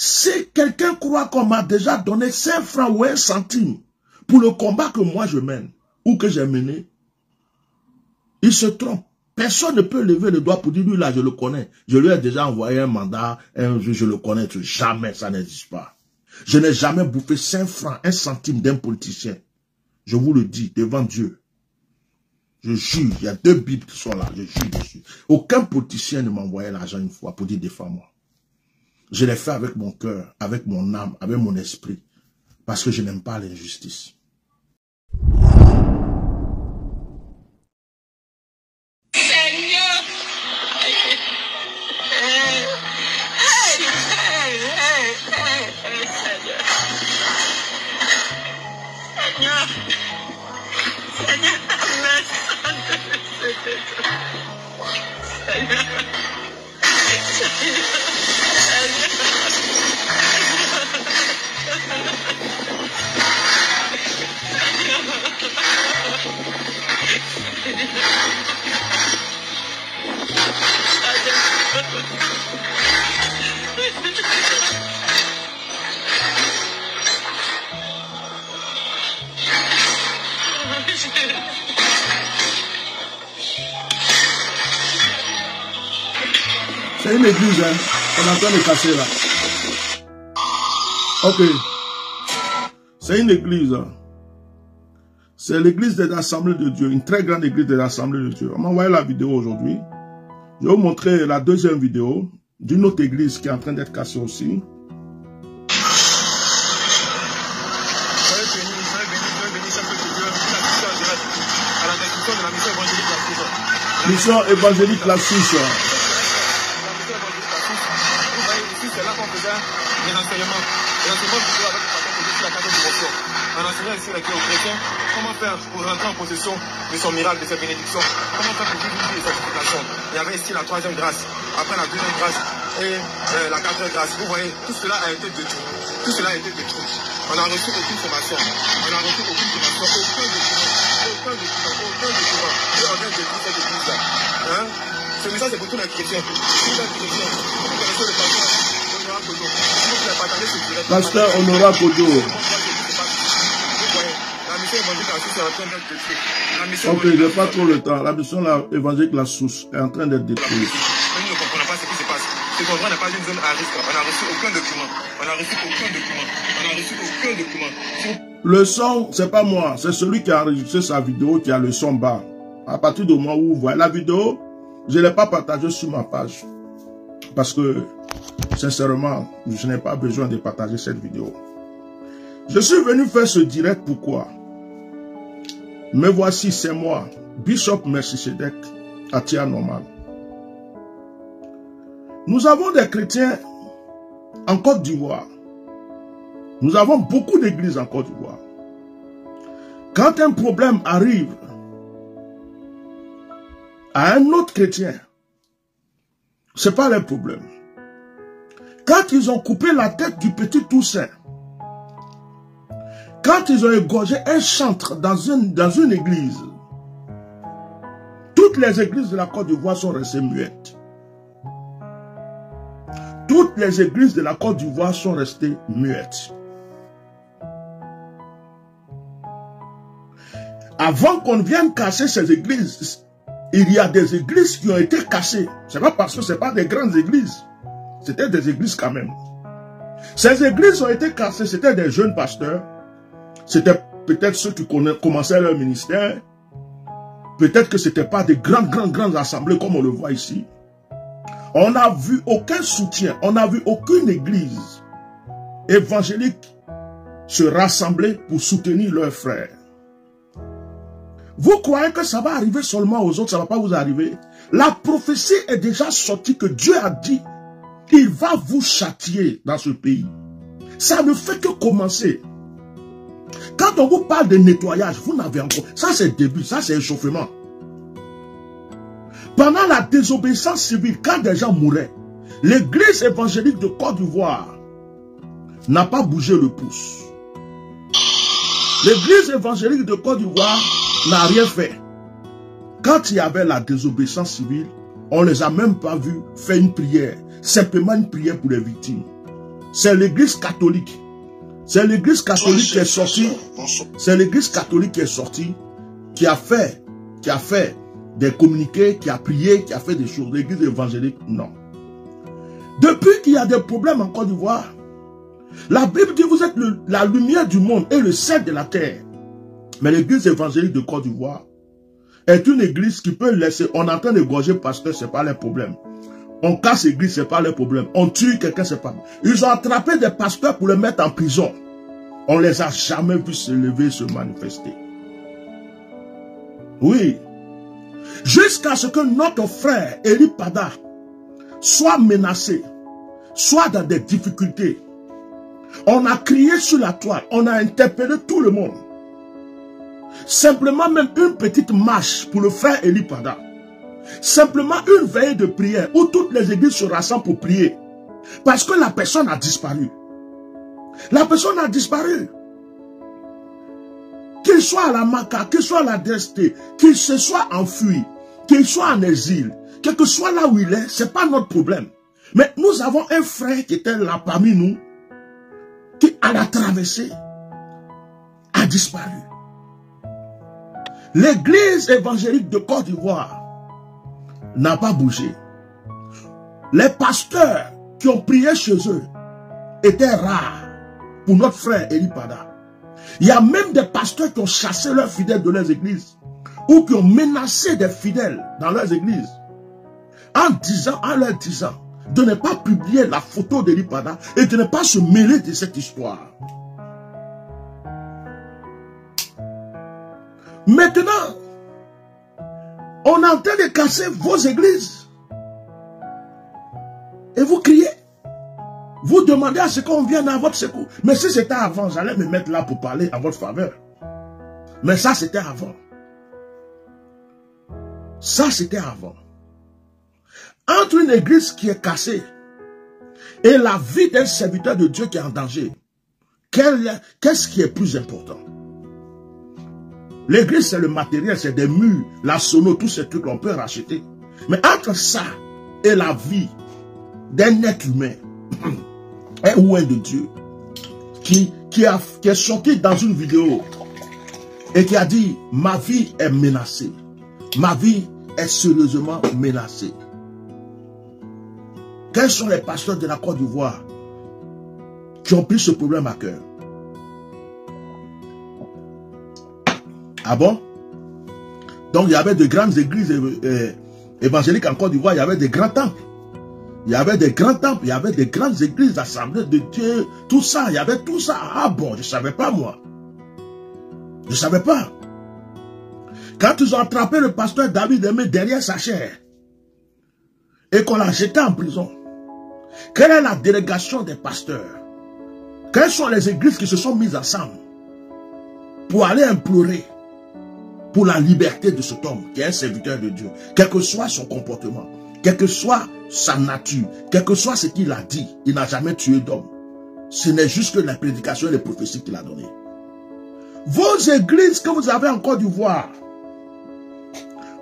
Si quelqu'un croit qu'on m'a déjà donné 5 francs ou 1 centime pour le combat que moi je mène, ou que j'ai mené, il se trompe. Personne ne peut lever le doigt pour dire, lui là, je le connais. Je lui ai déjà envoyé un mandat, je le connais. Jamais, ça n'existe pas. Je n'ai jamais bouffé 5 francs, 1 centime d'un politicien. Je vous le dis, devant Dieu. Je jure, il y a 2 Bibles qui sont là, je jure dessus. Aucun politicien ne m'a envoyé l'argent une fois pour dire défends-moi. Je l'ai fait avec mon cœur, avec mon âme, avec mon esprit. Parce que je n'aime pas l'injustice. C'est une église, hein. On est en train de casser là. Ok. C'est une église. Hein. C'est l'église des assemblées de Dieu. Une très grande église des assemblées de Dieu. On m'a envoyé la vidéo aujourd'hui. Je vais vous montrer la deuxième vidéo d'une autre église qui est en train d'être cassée aussi. Mission évangélique la Suisse. En enseignant ici aux chrétiens comment faire pour rentrer en possession de son miracle, de ses bénédictions, comment faire pour vivre une vie de sanctification. Il y avait ici la 3e grâce, après la 2e grâce et la 4e grâce. Vous voyez, tout cela a été détruit. Tout cela a été détruit. On n'a reçu aucune formation. On n'a reçu aucune formation, aucun document qui organe de toute cette église-là. Hein? Ce message c'est pour tous les chrétiens. Tous les chrétiens, vous connaissez le pasteur Honorat Kojo. Vous pouvez partager ce direct. Pasteur Honorat Kojo. Ok, je n'ai pas trop le temps. La mission évangélique la source est en train d'être détruite. Nous ne comprenons pas ce qui se passe. Ce endroit n'est pas une zone à risque. On n'a reçu aucun document. On n'a reçu aucun document. On n'a reçu aucun document. Le son, c'est pas moi. C'est celui qui a enregistré sa vidéo qui a le son bas. À partir du moment où vous voyez la vidéo, je ne l'ai pas partagée sur ma page. Parce que, sincèrement, je n'ai pas besoin de partager cette vidéo. Je suis venu faire ce direct pourquoi? Me voici, c'est moi, Bishop Melchisedec, à Tia Normal. Nous avons des chrétiens en Côte d'Ivoire. Nous avons beaucoup d'églises en Côte d'Ivoire. Quand un problème arrive à un autre chrétien, ce n'est pas leur problème. Quand ils ont coupé la tête du petit Toussaint, quand ils ont égorgé un chantre dans une église, toutes les églises de la Côte d'Ivoire sont restées muettes. Toutes les églises de la Côte d'Ivoire sont restées muettes. Avant qu'on vienne casser ces églises, il y a des églises qui ont été cassées. Ce n'est pas parce que ce n'est pas des grandes églises. C'était des églises quand même. Ces églises ont été cassées, c'était des jeunes pasteurs. C'était peut-être ceux qui commençaient leur ministère. Peut-être que ce n'était pas des grandes assemblées comme on le voit ici. On n'a vu aucun soutien, on n'a vu aucune église évangélique se rassembler pour soutenir leurs frères. Vous croyez que ça va arriver seulement aux autres, ça ne va pas vous arriver? La prophétie est déjà sortie que Dieu a dit qu'il va vous châtier dans ce pays. Ça ne fait que commencer. Quand on vous parle de nettoyage, vous n'avez encore... Ça c'est le début, ça c'est échauffement. Pendant la désobéissance civile, quand des gens mouraient, l'église évangélique de Côte d'Ivoire n'a pas bougé le pouce. L'église évangélique de Côte d'Ivoire n'a rien fait. Quand il y avait la désobéissance civile, on ne les a même pas vus faire une prière. Simplement une prière pour les victimes. c'est l'église catholique. C'est l'église catholique qui est sortie. C'est l'église catholique qui est sortie, qui a fait des communiqués, qui a prié, qui a fait des choses. L'église évangélique, non. Depuis qu'il y a des problèmes en Côte d'Ivoire, la Bible dit vous êtes la lumière du monde et le sel de la terre. Mais l'église évangélique de Côte d'Ivoire est une église qui peut laisser, on est en train d'égorger parce que ce n'est pas leur problème. On casse l'église, ce n'est pas leur problème. On tue quelqu'un, ce n'est pas. Ils ont attrapé des pasteurs pour les mettre en prison. On ne les a jamais vus se lever, se manifester. Oui. Jusqu'à ce que notre frère Eli Pada soit menacé, soit dans des difficultés. On a crié sur la toile, on a interpellé tout le monde. Simplement même une petite marche pour le frère Eli Pada. Simplement une veillée de prière où toutes les églises se rassemblent pour prier. Parce que la personne a disparu. La personne a disparu. Qu'il soit à la Maca, qu'il soit à la DST, qu'il se soit enfui, qu'il soit en exil, quel que soit là où il est, ce n'est pas notre problème. Mais nous avons un frère qui était là parmi nous, qui à la traversée a disparu. L'église évangélique de Côte d'Ivoire n'a pas bougé. Les pasteurs qui ont prié chez eux étaient rares pour notre frère Eli Pada. Il y a même des pasteurs qui ont chassé leurs fidèles de leurs églises ou qui ont menacé des fidèles dans leurs églises en leur disant de ne pas publier la photo d'Eli Pada et de ne pas se mêler de cette histoire. Maintenant, on est en train de casser vos églises. Et vous criez. Vous demandez à ce qu'on vienne à votre secours. Mais si c'était avant, j'allais me mettre là pour parler à votre faveur. Mais ça, c'était avant. Ça, c'était avant. Entre une église qui est cassée et la vie d'un serviteur de Dieu qui est en danger, qu'est-ce qui est plus important? L'église, c'est le matériel, c'est des murs, la sono, tous ces trucs qu'on peut racheter. Mais entre ça et la vie d'un être humain, un ouin de Dieu, qui est sorti dans une vidéo et qui a dit, ma vie est menacée. Ma vie est sérieusement menacée. Quels sont les pasteurs de la Côte d'Ivoire qui ont pris ce problème à cœur? Ah bon? Donc il y avait de grandes églises évangéliques en Côte d'Ivoire, il y avait des grands temples. Il y avait des grands temples, il y avait des grandes églises, assemblées de Dieu, tout ça, il y avait tout ça. Ah bon, je ne savais pas moi. Je ne savais pas. Quand ils ont attrapé le pasteur David Aimé derrière sa chair et qu'on l'a jeté en prison, quelle est la délégation des pasteurs? Quelles sont les églises qui se sont mises ensemble pour aller implorer pour la liberté de cet homme qui est un serviteur de Dieu, quel que soit son comportement, quelle que soit sa nature, quel que soit ce qu'il a dit, il n'a jamais tué d'homme. Ce n'est juste que la prédication et les prophéties qu'il a données. Vos églises que vous avez en Côte d'Ivoire,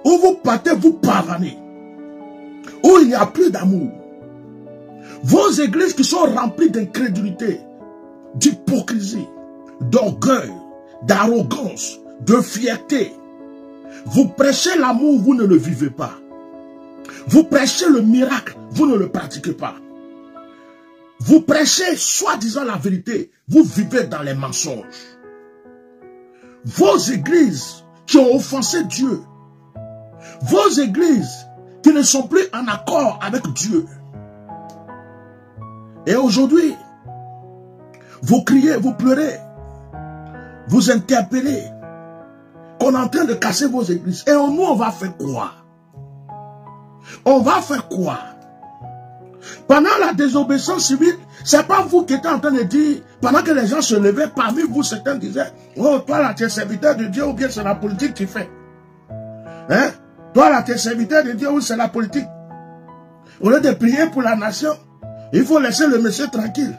où vous partez, vous pavanez, où il n'y a plus d'amour, vos églises qui sont remplies d'incrédulité, d'hypocrisie, d'orgueil, d'arrogance, de fierté, vous prêchez l'amour, vous ne le vivez pas. Vous prêchez le miracle, vous ne le pratiquez pas. Vous prêchez soi-disant la vérité, vous vivez dans les mensonges. Vos églises qui ont offensé Dieu, vos églises qui ne sont plus en accord avec Dieu. Et aujourd'hui, vous criez, vous pleurez, vous interpellez, qu'on est en train de casser vos églises. Et nous, on va faire quoi? On va faire quoi? Pendant la désobéissance civile, c'est pas vous qui êtes en train de dire, pendant que les gens se levaient, parmi vous, certains disaient, oh, toi là, tu es serviteur de Dieu, ou bien c'est la politique qui fait. Hein? Toi là, tu es serviteur de Dieu, ou c'est la politique. Au lieu de prier pour la nation, il faut laisser le monsieur tranquille.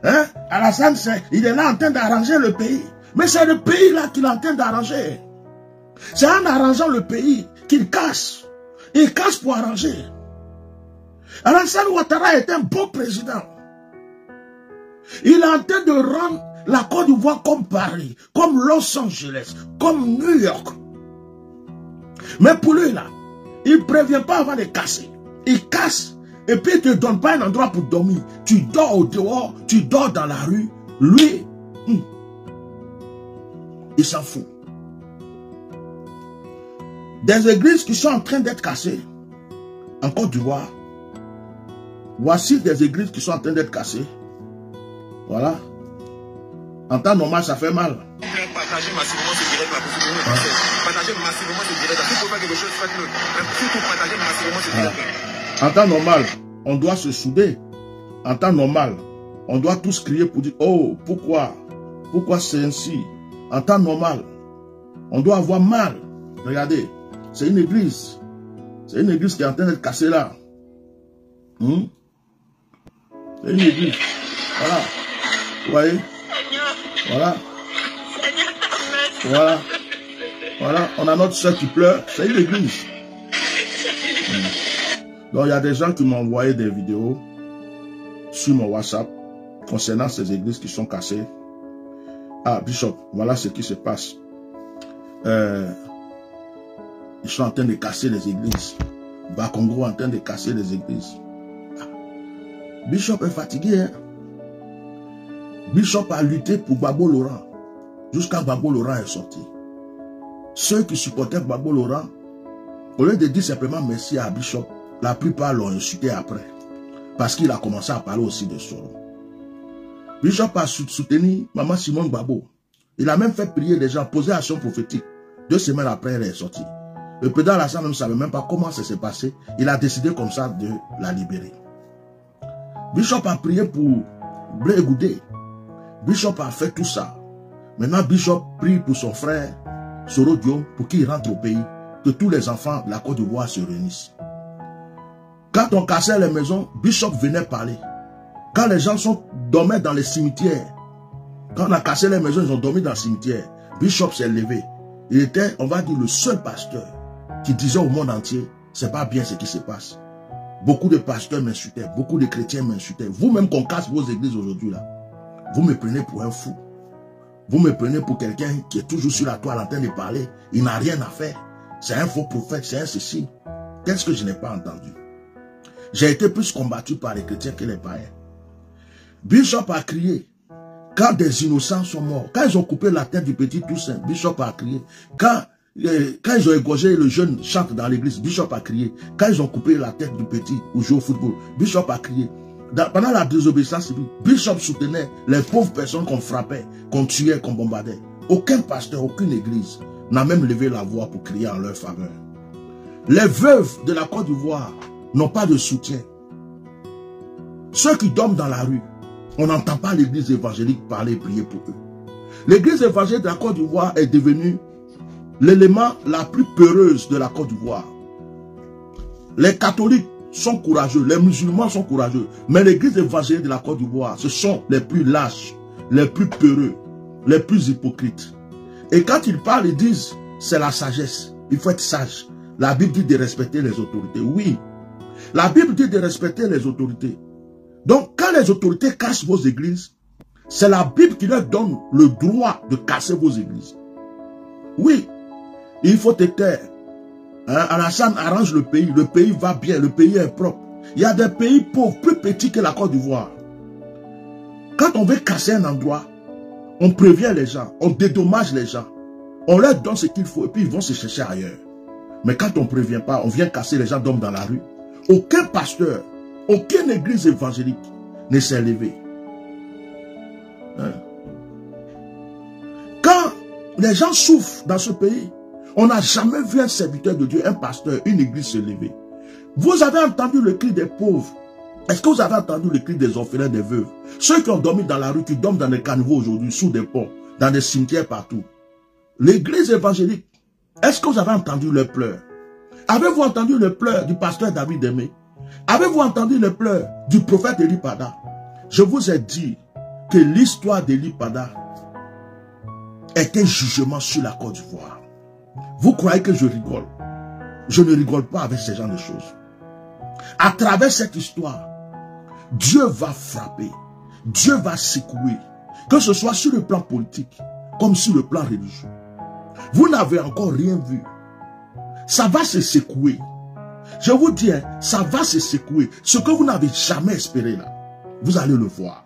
Hein? Alassane, il est là en train d'arranger le pays. Mais c'est le pays là qu'il est en train d'arranger. C'est en arrangeant le pays qu'il casse. Il casse pour arranger. Alassane Ouattara est un bon président. Il est en train de rendre la Côte d'Ivoire comme Paris, comme Los Angeles, comme New York. Mais pour lui là, il ne prévient pas avant de casser. Il casse et puis il ne te donne pas un endroit pour dormir. Tu dors au dehors, tu dors dans la rue. Lui, il s'en fout. Des églises qui sont en train d'être cassées en Côte d'Ivoire. Voici des églises qui sont en train d'être cassées. Voilà. En temps normal, ça fait mal. Partagez massivement ce direct là pour soutenir Marcel. Partagez massivement ce direct là. Si vous pouvez faire quelque chose, faites-le. Surtout partagez massivement ce direct là. En temps normal, on doit se souder. En temps normal, on doit tous crier pour dire, oh, pourquoi? Pourquoi c'est ainsi? En temps normal, on doit avoir mal. Regardez, c'est une église. C'est une église qui est en train d'être cassée là. C'est une église. Voilà. Vous voyez? Voilà. Voilà. Voilà. On a notre soeur qui pleure. C'est une église. Donc, il y a des gens qui m'ont envoyé des vidéos sur mon WhatsApp concernant ces églises qui sont cassées. Ah, Bishop, voilà ce qui se passe. Ils sont en train de casser les églises. Bakongo est en train de casser les églises. Bishop est fatigué. Hein? Bishop a lutté pour Gbagbo Laurent. Jusqu'à Gbagbo Laurent est sorti. Ceux qui supportaient Gbagbo Laurent, au lieu de dire simplement merci à Bishop, la plupart l'ont insulté après. Parce qu'il a commencé à parler aussi de Soro. Bishop a soutenu Maman Simone Gbagbo. Il a même fait prier les gens, poser action prophétique. 2 semaines après, elle est sortie. Le président Alassane ne savait même pas comment ça s'est passé. Il a décidé comme ça de la libérer. Bishop a prié pour Blé Goudé. Bishop a fait tout ça. Maintenant, Bishop prie pour son frère Soro Diom pour qu'il rentre au pays. Que tous les enfants de la Côte d'Ivoire se réunissent. Quand on cassait les maisons, Bishop venait parler. Quand les gens dormaient dans les cimetières, quand on a cassé les maisons, ils ont dormi dans le cimetière. Bishop s'est levé. Il était, on va dire, le seul pasteur qui disait au monde entier, c'est pas bien ce qui se passe. Beaucoup de pasteurs m'insultaient, beaucoup de chrétiens m'insultaient. Vous-même qu'on casse vos églises aujourd'hui là, vous me prenez pour un fou. Vous me prenez pour quelqu'un qui est toujours sur la toile en train de parler. Il n'a rien à faire. C'est un faux prophète, c'est un ceci. Qu'est-ce que je n'ai pas entendu? J'ai été plus combattu par les chrétiens que les païens. Bishop a crié. Quand des innocents sont morts, quand ils ont coupé la tête du petit Toussaint, Bishop a crié. Quand ils ont égorgé le jeune chante dans l'église, Bishop a crié. Quand ils ont coupé la tête du petit ou joue au football, Bishop a crié. Pendant la désobéissance civile, Bishop soutenait les pauvres personnes qu'on frappait, qu'on tuait, qu'on bombardait. Aucun pasteur, aucune église n'a même levé la voix pour crier en leur faveur. Les veuves de la Côte d'Ivoire n'ont pas de soutien. Ceux qui dorment dans la rue, on n'entend pas l'église évangélique parler et prier pour eux. L'église évangélique de la Côte d'Ivoire est devenue l'élément la plus peureuse de la Côte d'Ivoire. Les catholiques sont courageux, les musulmans sont courageux, mais l'église évangélique de la Côte d'Ivoire, ce sont les plus lâches, les plus peureux, les plus hypocrites. Et quand ils parlent, ils disent, c'est la sagesse, il faut être sage. La Bible dit de respecter les autorités. Oui, la Bible dit de respecter les autorités. Donc, quand les autorités cassent vos églises, c'est la Bible qui leur donne le droit de casser vos églises. Oui, il faut te taire. Alassane arrange le pays va bien, le pays est propre. Il y a des pays pauvres, plus petits que la Côte d'Ivoire. Quand on veut casser un endroit, on prévient les gens, on dédommage les gens, on leur donne ce qu'il faut et puis ils vont se chercher ailleurs. Mais quand on ne prévient pas, on vient casser les gens dorment dans la rue. Aucun pasteur, aucune église évangélique ne s'est levée. Quand les gens souffrent dans ce pays, on n'a jamais vu un serviteur de Dieu, un pasteur, une église se lever. Vous avez entendu le cri des pauvres. Est-ce que vous avez entendu le cri des orphelins, des veuves? Ceux qui ont dormi dans la rue, qui dorment dans des caniveaux aujourd'hui, sous des ponts, dans des cimetières partout. L'église évangélique, est-ce que vous avez entendu leurs pleurs? Avez-vous entendu les pleurs du pasteur David Aimé? Avez-vous entendu les pleurs du prophète Eli Pada? Je vous ai dit que l'histoire d'Eli Pada est un jugement sur la Côte d'Ivoire. Vous croyez que je rigole? Je ne rigole pas avec ce genre de choses. À travers cette histoire, Dieu va frapper. Dieu va secouer, que ce soit sur le plan politique, comme sur le plan religieux. Vous n'avez encore rien vu. Ça va se secouer. Je vous dis, hein, ça va se secouer. Ce que vous n'avez jamais espéré là, vous allez le voir.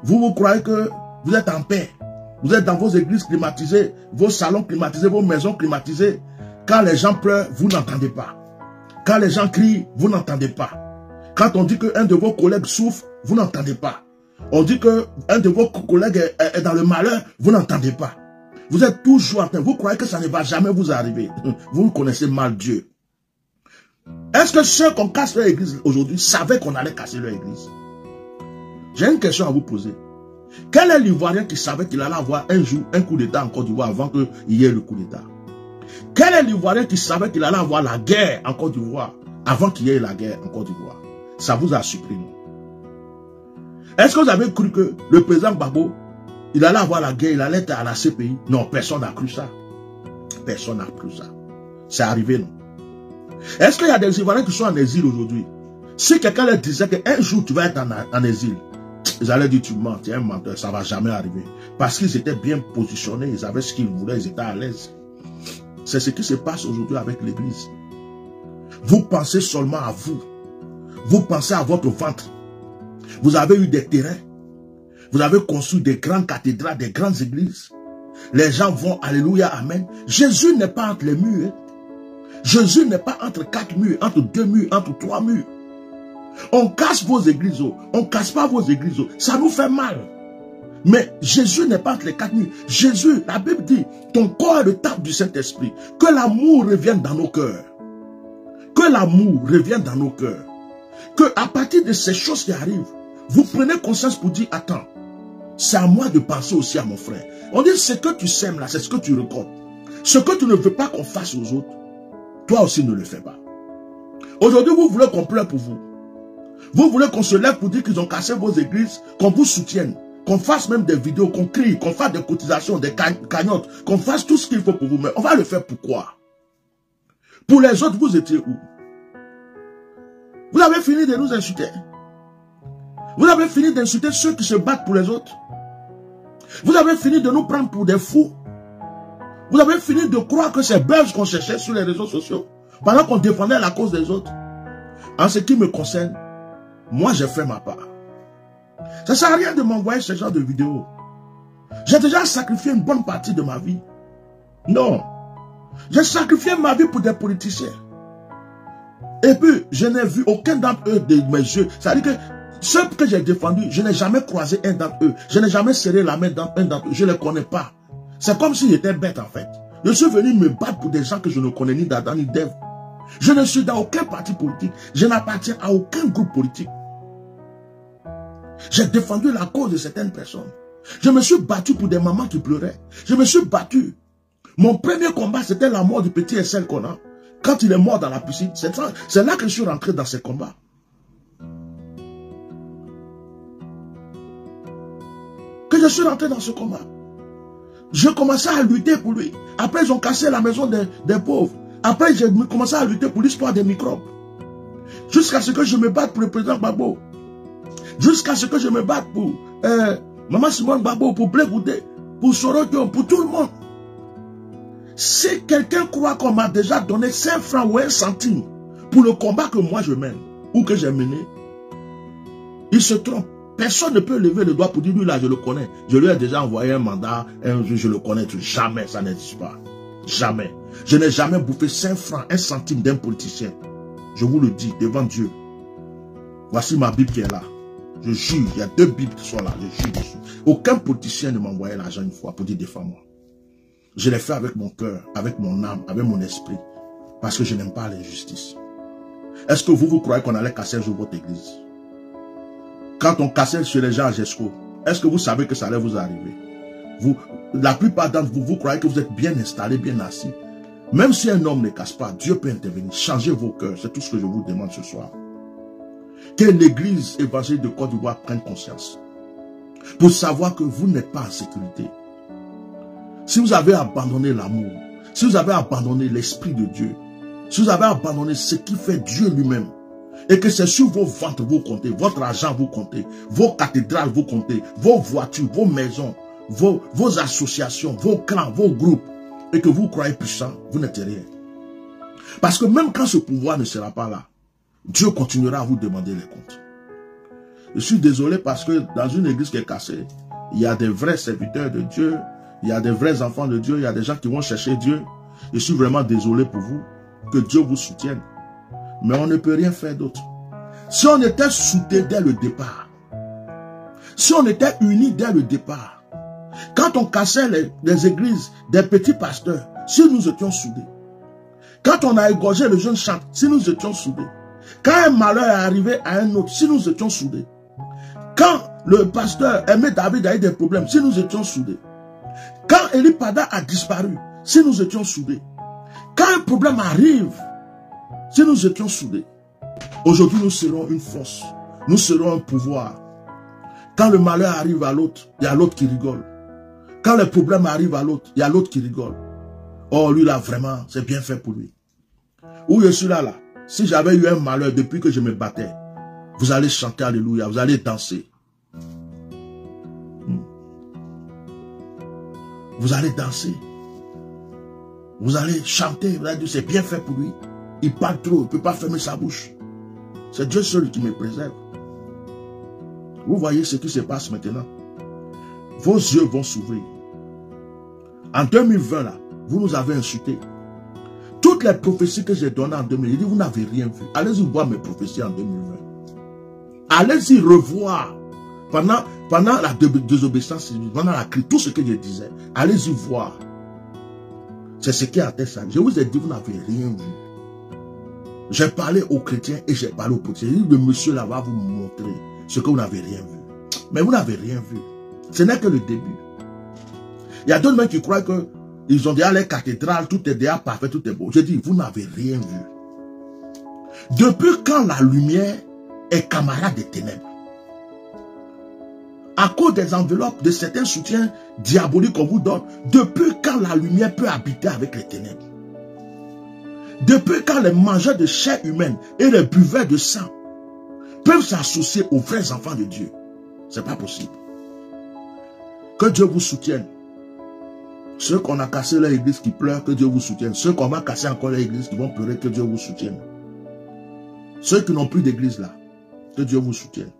Vous croyez que vous êtes en paix. Vous êtes dans vos églises climatisées, vos salons climatisés, vos maisons climatisées. Quand les gens pleurent, vous n'entendez pas. Quand les gens crient, vous n'entendez pas. Quand on dit qu'un de vos collègues souffre, vous n'entendez pas. On dit qu'un de vos collègues est dans le malheur, vous n'entendez pas. Vous êtes toujours en train. Vous croyez que ça ne va jamais vous arriver. Vous connaissez mal Dieu. Est-ce que ceux qu'on casse leur église aujourd'hui savaient qu'on allait casser leur église? J'ai une question à vous poser. Quel est l'Ivoirien qui savait qu'il allait avoir un jour un coup d'État en Côte d'Ivoire avant qu'il y ait le coup d'État? Quel est l'Ivoirien qui savait qu'il allait avoir la guerre en Côte d'Ivoire avant qu'il y ait la guerre en Côte d'Ivoire? Ça vous a surpris, non? Est-ce que vous avez cru que le président Gbagbo, il allait avoir la guerre, il allait être à la CPI? Non, personne n'a cru ça. Personne n'a cru ça. C'est arrivé, non? Est-ce qu'il y a des Ivoiriens qui sont en exil aujourd'hui? Si quelqu'un leur disait qu'un jour tu vas être en exil, ils allaient dire tu mens, tu es un menteur, ça ne va jamais arriver. Parce qu'ils étaient bien positionnés, ils avaient ce qu'ils voulaient, ils étaient à l'aise. C'est ce qui se passe aujourd'hui avec l'église. Vous pensez seulement à vous. Vous pensez à votre ventre. Vous avez eu des terrains. Vous avez construit des grandes cathédrales, des grandes églises. Les gens vont, alléluia, amen. Jésus n'est pas entre les murs. Hein. Jésus n'est pas entre 4 murs, entre 2 murs, entre 3 murs. On casse vos églises, on ne casse pas vos églises, ça nous fait mal. Mais Jésus n'est pas entre les 4 murs. Jésus, la Bible dit, ton corps est le temple du Saint-Esprit. Que l'amour revienne dans nos cœurs. Que l'amour revienne dans nos cœurs. Que à partir de ces choses qui arrivent, vous prenez conscience pour dire, attends, c'est à moi de penser aussi à mon frère. On dit, ce que tu sèmes là, c'est ce que tu récoltes. Ce que tu ne veux pas qu'on fasse aux autres, toi aussi ne le fais pas. Aujourd'hui, vous voulez qu'on pleure pour vous. Vous voulez qu'on se lève pour dire qu'ils ont cassé vos églises, qu'on vous soutienne, qu'on fasse même des vidéos, qu'on crie, qu'on fasse des cotisations, des cagnottes, qu'on fasse tout ce qu'il faut pour vous. Mais on va le faire pourquoi? Pour les autres, vous étiez où? Vous avez fini de nous insulter. Vous avez fini d'insulter ceux qui se battent pour les autres. Vous avez fini de nous prendre pour des fous. Vous avez fini de croire que c'est buzz qu'on cherchait sur les réseaux sociaux, pendant qu'on défendait la cause des autres. En ce qui me concerne, moi j'ai fait ma part. Ça ne sert à rien de m'envoyer ce genre de vidéos. J'ai déjà sacrifié une bonne partie de ma vie. Non. J'ai sacrifié ma vie pour des politiciens. Et puis, je n'ai vu aucun d'entre eux de mes yeux. C'est-à-dire que ceux que j'ai défendus, je n'ai jamais croisé un d'entre eux. Je n'ai jamais serré la main d'un d'entre eux. Je ne les connais pas. C'est comme s'ils étaient bêtes en fait. Je suis venu me battre pour des gens que je ne connais ni d'Adam ni d'Ève. Je ne suis dans aucun parti politique. Je n'appartiens à aucun groupe politique. J'ai défendu la cause de certaines personnes. Je me suis battu pour des mamans qui pleuraient. Je me suis battu. Mon premier combat, c'était la mort du petit SL qu'on a. Quand il est mort dans la piscine, c'est là que je suis rentré dans ces combats. Que je suis rentré dans ce combat. Je commençais à lutter pour lui. Après, ils ont cassé la maison des pauvres. Après, j'ai commencé à lutter pour l'histoire des microbes. Jusqu'à ce que je me batte pour le président Gbagbo. Jusqu'à ce que je me batte pour Maman Simone Gbagbo, pour Blé Goudé, pour Sorodio, pour tout le monde. Si quelqu'un croit qu'on m'a déjà donné 5 francs ou 1 centime pour le combat que moi je mène, ou que j'ai mené, il se trompe. Personne ne peut lever le doigt pour dire, lui là, je le connais. Je lui ai déjà envoyé un mandat, un jour, je le connais. Jamais, ça n'existe pas. Jamais. Je n'ai jamais bouffé 5 francs, 1 centime d'un politicien. Je vous le dis, devant Dieu. Voici ma Bible qui est là. Je jure, il y a 2 Bibles qui sont là. Je jure dessus. Aucun politicien ne m'a envoyé l'argent une fois pour dire défends-moi. Je l'ai fait avec mon cœur, avec mon âme, avec mon esprit. Parce que je n'aime pas l'injustice. Est-ce que vous croyez qu'on allait casser un jour votre église? Quand on cassait chez les gens à Gesco, est-ce que vous savez que ça allait vous arriver? La plupart d'entre vous, vous croyez que vous êtes bien installés, bien assis. Même si un homme ne casse pas, Dieu peut intervenir. Changez vos cœurs. C'est tout ce que je vous demande ce soir. Que l'église évangélique de Côte d'Ivoire prenne conscience. Pour savoir que vous n'êtes pas en sécurité. Si vous avez abandonné l'amour, si vous avez abandonné l'Esprit de Dieu, si vous avez abandonné ce qui fait Dieu lui-même, Et que c'est sur vos ventres vous comptez, votre argent vous comptez, vos cathédrales vous comptez, vos voitures, vos maisons, vos associations, vos clans, vos groupes, et que vous croyez puissant, vous n'êtes rien. Parce que même quand ce pouvoir ne sera pas là, Dieu continuera à vous demander les comptes. Je suis désolé parce que dans une église qui est cassée, il y a des vrais serviteurs de Dieu, il y a des vrais enfants de Dieu, il y a des gens qui vont chercher Dieu. Je suis vraiment désolé pour vous, que Dieu vous soutienne. Mais on ne peut rien faire d'autre. Si on était soudés dès le départ, si on était unis dès le départ, quand on cassait les églises des petits pasteurs, si nous étions soudés, quand on a égorgé le jeune chantre, si nous étions soudés, quand un malheur est arrivé à un autre, si nous étions soudés, quand le pasteur Aimé David a eu des problèmes, si nous étions soudés, quand Eli Pada a disparu, si nous étions soudés, quand un problème arrive, si nous étions soudés, aujourd'hui nous serons une force, nous serons un pouvoir. Quand le malheur arrive à l'autre, il y a l'autre qui rigole. Quand les problèmes arrivent à l'autre, il y a l'autre qui rigole. Oh, lui là, vraiment, c'est bien fait pour lui. Où je suis là, si j'avais eu un malheur depuis que je me battais, vous allez chanter Alléluia, vous allez danser. Vous allez danser. Vous allez chanter, vous allez dire, c'est bien fait pour lui. Il parle trop, il ne peut pas fermer sa bouche. C'est Dieu seul qui me préserve. Vous voyez ce qui se passe maintenant. Vos yeux vont s'ouvrir. En 2020, là, vous nous avez insultés. Toutes les prophéties que j'ai données en 2020, vous n'avez rien vu. Allez-y voir mes prophéties en 2020. Allez-y revoir. Pendant la désobéissance, pendant la crise, tout ce que je disais, allez-y voir. C'est ce qui a été ça. Je vous ai dit, vous n'avez rien vu. J'ai parlé aux chrétiens et j'ai parlé aux chrétiens. Le monsieur là va vous montrer ce que vous n'avez rien vu. Mais vous n'avez rien vu. Ce n'est que le début. Il y a d'autres gens qui croient qu'ils ont déjà les cathédrales, tout est déjà parfait, tout est beau. Je dis, vous n'avez rien vu. Depuis quand la lumière est camarade des ténèbres? À cause des enveloppes, de certains soutiens diaboliques qu'on vous donne, depuis quand la lumière peut habiter avec les ténèbres? Depuis quand les mangeurs de chair humaine et les buveurs de sang peuvent s'associer aux vrais enfants de Dieu? C'est pas possible. Que Dieu vous soutienne. Ceux qu'on a cassé leur église qui pleurent, que Dieu vous soutienne. Ceux qu'on va casser encore leur église qui vont pleurer, que Dieu vous soutienne. Ceux qui n'ont plus d'église là, que Dieu vous soutienne.